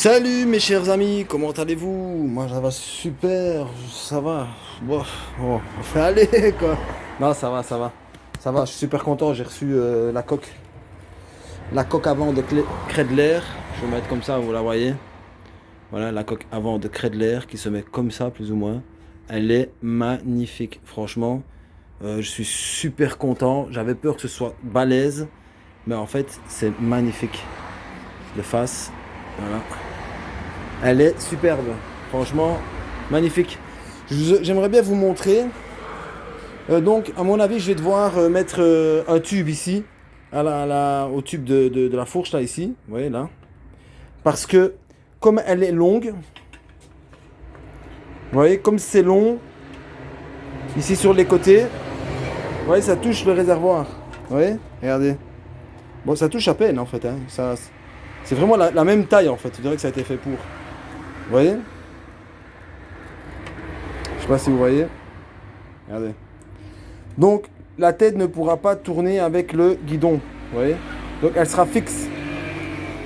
Salut mes chers amis, comment allez-vous? Moi ça va super, ça va. Bon, on fait aller quoi. Non, ça va, ça va. Ça va, je suis super content, j'ai reçu la coque avant de Kreidler. Je vais mettre comme ça, vous la voyez. Voilà, la coque avant de Kreidler qui se met comme ça plus ou moins. Elle est magnifique, franchement. Je suis super content. J'avais peur que ce soit balèze, mais en fait c'est magnifique. De face, voilà. Elle est superbe, franchement, magnifique. J'aimerais bien vous montrer. Donc, à mon avis, je vais devoir mettre un tube ici, au tube de la fourche, là, ici. Vous voyez, là. Parce que, comme elle est longue, vous voyez, comme c'est long, ici sur les côtés, vous voyez, ça touche le réservoir. Vous voyez, regardez. Bon, ça touche à peine, en fait. Hein. C'est vraiment la même taille, en fait. Je dirais que ça a été fait pour. Vous voyez? Je sais pas si vous voyez. Regardez. Donc, la tête ne pourra pas tourner avec le guidon. Vous voyez? Donc, elle sera fixe.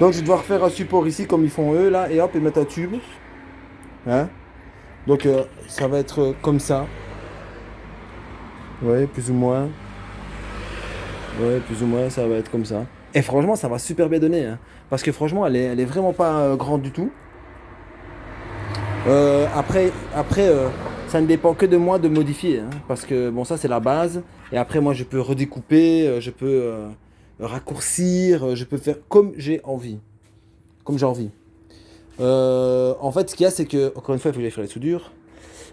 Donc, je vais devoir faire un support ici, comme ils font eux, là, et hop, et mettre un tube. Hein? Donc, ça va être comme ça. Vous voyez, plus ou moins. Ouais, plus ou moins, ça va être comme ça. Et franchement, ça va super bien donner. Hein. Parce que franchement, elle est vraiment pas grande du tout. Après, ça ne dépend que de moi de modifier, hein, parce que bon, ça c'est la base. Et après, moi, je peux redécouper, je peux raccourcir, je peux faire comme j'ai envie. Comme j'ai envie. En fait, ce qu'il y a, c'est que, encore une fois, il faut que j'aille faire les soudures.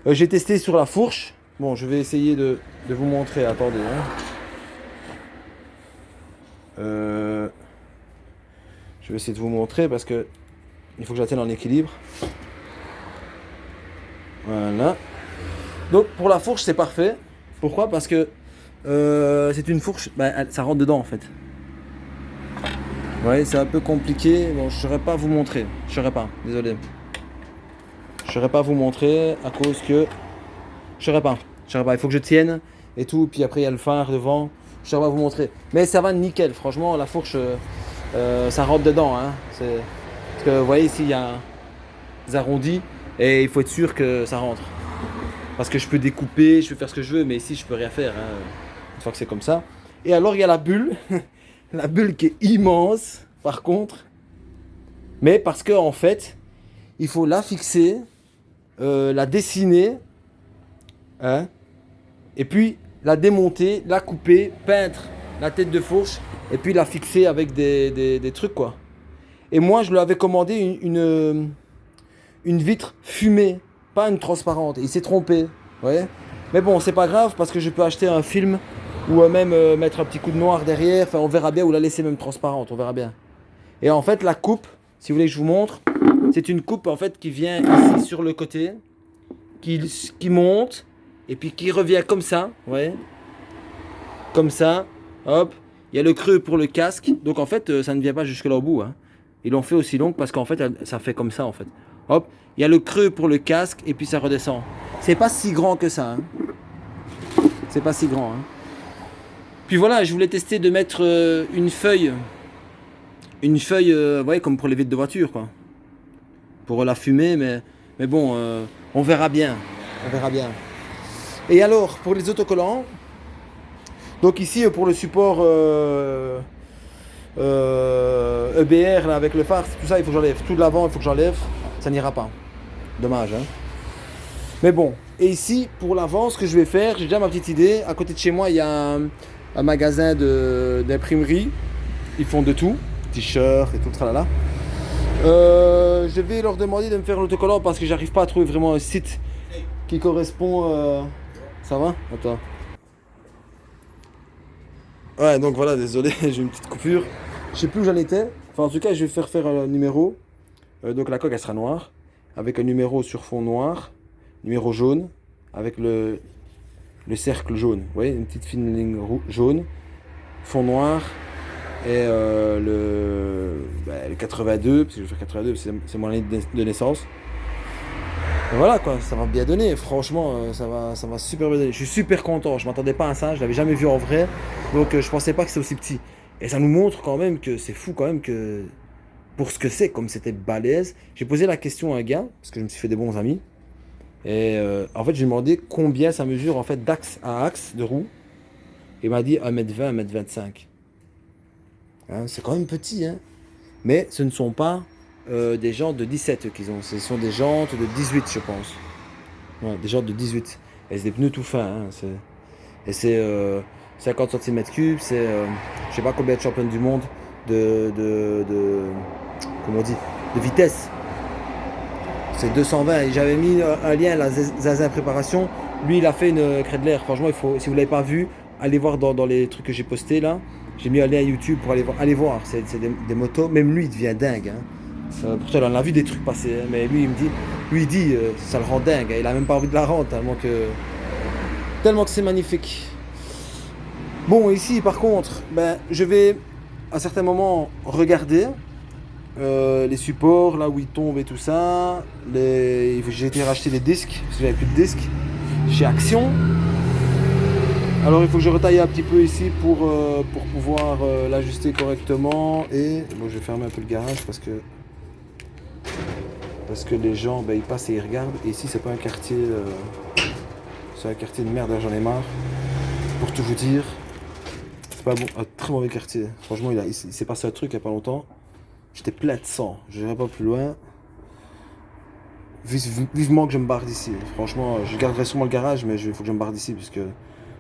J'ai testé sur la fourche. Bon, je vais essayer de vous montrer. Attendez. Hein. Je vais essayer de vous montrer parce que il faut que j'atteigne en équilibre. Voilà. Donc pour la fourche c'est parfait. Pourquoi? Parce que c'est une fourche, ça rentre dedans en fait. Ouais, c'est un peu compliqué. Bon, je ne saurais pas vous montrer. Je ne saurais pas, désolé. Je ne saurais pas vous montrer à cause que. Je ne saurais pas. Je saurais pas. Il faut que je tienne et tout. Puis après il y a le phare devant. Je ne saurais pas vous montrer. Mais ça va nickel. Franchement, la fourche, ça rentre dedans. Hein. Parce que vous voyez ici il y a des arrondis et il faut être sûr que ça rentre. Parce que je peux découper, je peux faire ce que je veux, mais ici je peux rien faire, hein, une fois que c'est comme ça. Et alors il y a la bulle, la bulle qui est immense, par contre. Mais parce que en fait, il faut la fixer, la dessiner, hein, et puis la démonter, la couper, peindre la tête de fourche, et puis la fixer avec des trucs quoi. Et moi je lui avais commandé une vitre fumée, pas une transparente. Il s'est trompé, ouais. Mais bon, c'est pas grave parce que je peux acheter un film ou même mettre un petit coup de noir derrière. Enfin, on verra bien ou la laisser même transparente, on verra bien. Et en fait, la coupe, si vous voulez que je vous montre, c'est une coupe en fait qui vient ici sur le côté, qui monte et puis qui revient comme ça, ouais. Comme ça, hop. Il y a le creux pour le casque, donc en fait, ça ne vient pas jusque là au bout. Hein. Ils l'ont fait aussi long parce qu'en fait, ça fait comme ça en fait. Hop, il y a le creux pour le casque et puis ça redescend. C'est pas si grand que ça. Hein. C'est pas si grand. Hein. Puis voilà, je voulais tester de mettre une feuille, ouais, comme pour les vitres de voiture, quoi. Pour la fumer, mais bon, on verra bien. On verra bien. Et alors, pour les autocollants, donc ici pour le support EBR là, avec le phare, tout ça, il faut que j'enlève. Tout de l'avant, il faut que j'enlève. Ça n'ira pas. Dommage, hein. Mais bon, et ici, pour l'avant, ce que je vais faire, j'ai déjà ma petite idée. À côté de chez moi, il y a un magasin d'imprimerie. Ils font de tout, t-shirts et tout le tralala. Je vais leur demander de me faire l'autocollant parce que j'arrive pas à trouver vraiment un site qui correspond. Ça va? Attends. Ouais, donc voilà, désolé, j'ai une petite coupure. Je sais plus où j'en étais. Enfin, en tout cas, je vais faire un numéro. Donc la coque, elle sera noire. Avec un numéro sur fond noir. Numéro jaune. Avec le cercle jaune. Vous voyez, une petite fine ligne jaune. Fond noir. Et le 82. Parce que je vais faire 82, c'est mon année de naissance. Et voilà quoi, ça va bien donner. Franchement, ça va super bien donner. Je suis super content. Je m'attendais pas à ça. Je l'avais jamais vu en vrai. Donc je pensais pas que c'était aussi petit. Et ça nous montre quand même que c'est fou quand même que pour ce que c'est, comme c'était balèze. J'ai posé la question à un gars, parce que je me suis fait des bons amis. Et en fait, j'ai demandé combien ça mesure en fait d'axe à axe de roue. Il m'a dit 1m20, 1m25. Hein, c'est quand même petit, hein. Mais ce ne sont pas des jantes de 17 qu'ils ont. Ce sont des jantes de 18, je pense. Ouais, des jantes de 18. Et c'est des pneus tout fins. Hein, et c'est 50 cm3. C'est je sais pas combien de championnes du monde de comment on dit, de vitesse. C'est 220. Et j'avais mis un lien à la Zaza Préparation. Lui, il a fait une crête de l'air. Franchement, il faut, si vous ne l'avez pas vu, allez voir dans les trucs que j'ai postés là. J'ai mis un lien à YouTube pour aller voir. Allez voir, c'est des motos. Même lui, il devient dingue. Hein. Pourtant, on a vu des trucs passer. Hein, mais lui, il dit, ça le rend dingue. Hein, il a même pas envie de la rendre tellement que c'est magnifique. Bon, ici, par contre, ben, je vais à certains moments regarder les supports, là où ils tombent et tout ça. J'ai été racheter des disques, parce que j'avais plus de disques, chez Action. Alors il faut que je retaille un petit peu ici pour pouvoir l'ajuster correctement. Et bon, je vais fermer un peu le garage parce que les gens, ben, ils passent et ils regardent. Et ici, c'est pas un quartier... c'est un quartier de merde, j'en ai marre. Pour tout vous dire. C'est pas bon, un très mauvais quartier. Franchement, il s'est passé un truc il y a pas longtemps. J'étais plein de sang, je n'irai pas plus loin. Vivement que je me barre d'ici. Franchement, je garderai sûrement le garage, mais il faut que je me barre d'ici, puisque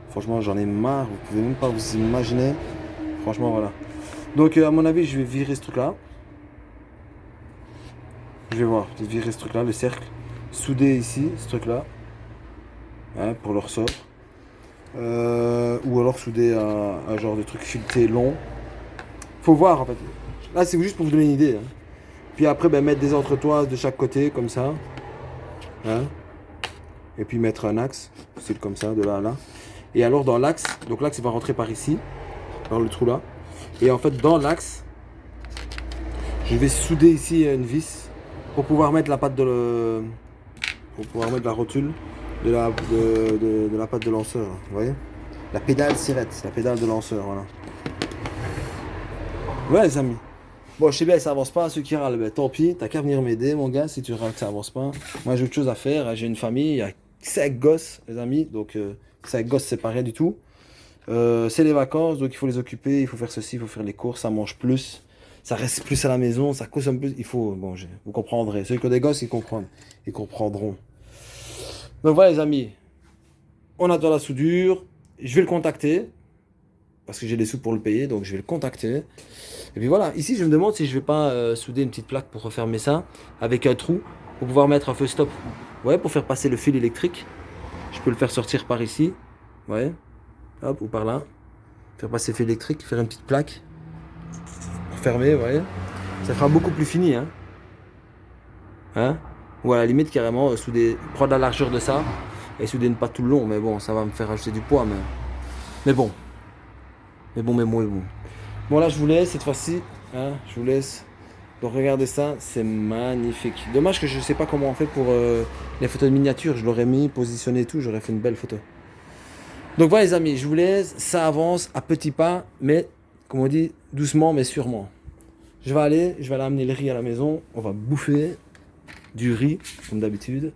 franchement, j'en ai marre. Vous pouvez même pas vous imaginer. Franchement, voilà. Donc, à mon avis, je vais virer ce truc-là. Je vais voir, je vais virer ce truc-là, le cercle. Souder ici, ce truc-là. Hein, pour le ressort. Ou alors souder un genre de truc fileté long. Faut voir, en fait. Là, c'est juste pour vous donner une idée. Hein. Puis après, ben, mettre des entretoises de chaque côté, comme ça. Hein. Et puis mettre un axe, c'est comme ça, de là à là. Et alors dans l'axe, donc l'axe il va rentrer par ici, par le trou là. Et en fait, dans l'axe, je vais souder ici une vis pour pouvoir mettre la patte pour pouvoir mettre la rotule de la patte de lanceur. Vous voyez? La pédale sirette, la pédale de lanceur, voilà. Ouais, les amis. Bon, je sais bien, ça avance pas. Ceux qui râlent, ben, tant pis. T'as qu'à venir m'aider, mon gars, si tu râles que ça avance pas. Moi, j'ai autre chose à faire. J'ai une famille. Il y a 5 gosses, les amis. Donc, 5 gosses, c'est pas rien du tout. C'est les vacances, donc il faut les occuper. Il faut faire ceci, il faut faire les courses. Ça mange plus. Ça reste plus à la maison. Ça consomme plus. Il faut. Bon, vous comprendrez. Ceux qui ont des gosses, ils comprennent. Ils comprendront. Donc, voilà, les amis. On attend la soudure. Je vais le contacter. Parce que j'ai les sous pour le payer. Donc, je vais le contacter. Et puis voilà, ici je me demande si je vais pas souder une petite plaque pour refermer ça avec un trou pour pouvoir mettre un feu stop. Ouais, pour faire passer le fil électrique. Je peux le faire sortir par ici. Ouais. Hop, ou par là. Faire passer le fil électrique, faire une petite plaque. Pour fermer, vous voyez. Ça fera beaucoup plus fini, hein. Hein. Ou à la limite carrément souder, prendre la largeur de ça et souder une patte tout le long. Mais bon, ça va me faire ajouter du poids, mais bon. Mais bon. Bon là je vous laisse cette fois-ci, hein, je vous laisse. Donc regardez ça, c'est magnifique. Dommage que je ne sais pas comment on fait pour les photos de miniature. Je l'aurais mis, positionné et tout, j'aurais fait une belle photo. Donc voilà les amis, je vous laisse, ça avance à petits pas, mais comme on dit, doucement mais sûrement. Je vais aller amener le riz à la maison, on va bouffer du riz, comme d'habitude.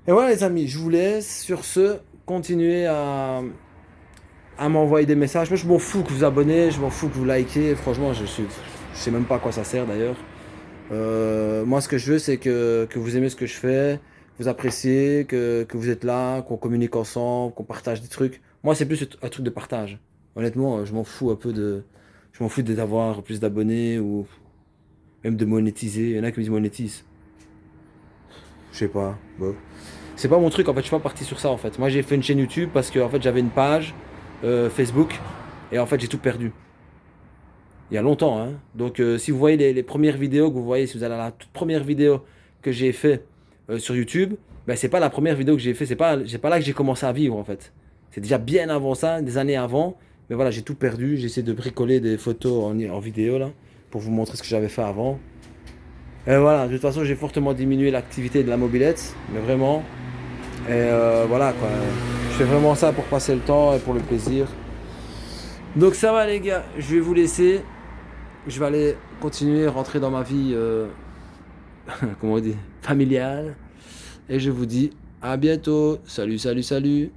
Et voilà les amis, je vous laisse. Sur ce, continuez à m'envoyer des messages. Moi je m'en fous que vous abonnez, je m'en fous que vous likez. Franchement je sais même pas à quoi ça sert d'ailleurs. Moi ce que je veux c'est que vous aimez ce que je fais, vous appréciez, que vous êtes là, qu'on communique ensemble, qu'on partage des trucs. Moi c'est plus un truc de partage. Honnêtement je m'en fous je m'en fous d'avoir plus d'abonnés ou même de monétiser. Il y en a qui me disent monétise. Je sais pas. Bon. C'est pas mon truc en fait, je suis pas parti sur ça en fait. Moi j'ai fait une chaîne YouTube parce que en fait j'avais une page Facebook et en fait j'ai tout perdu il y a longtemps hein. Donc si vous voyez les premières vidéos que vous voyez, si vous allez à la toute première vidéo que j'ai fait sur YouTube, ben c'est pas la première vidéo que j'ai fait, c'est pas là que j'ai commencé à vivre en fait, c'est déjà bien avant ça, des années avant, mais voilà j'ai tout perdu. J'ai essayé de bricoler des photos en vidéo là pour vous montrer ce que j'avais fait avant et voilà. De toute façon j'ai fortement diminué l'activité de la mobilette, mais vraiment. Et voilà quoi, je fais vraiment ça pour passer le temps et pour le plaisir. Donc ça va les gars, je vais vous laisser. je vais aller continuer, rentrer dans ma vie, comment on dit, familiale. Et je vous dis à bientôt. Salut, salut, salut.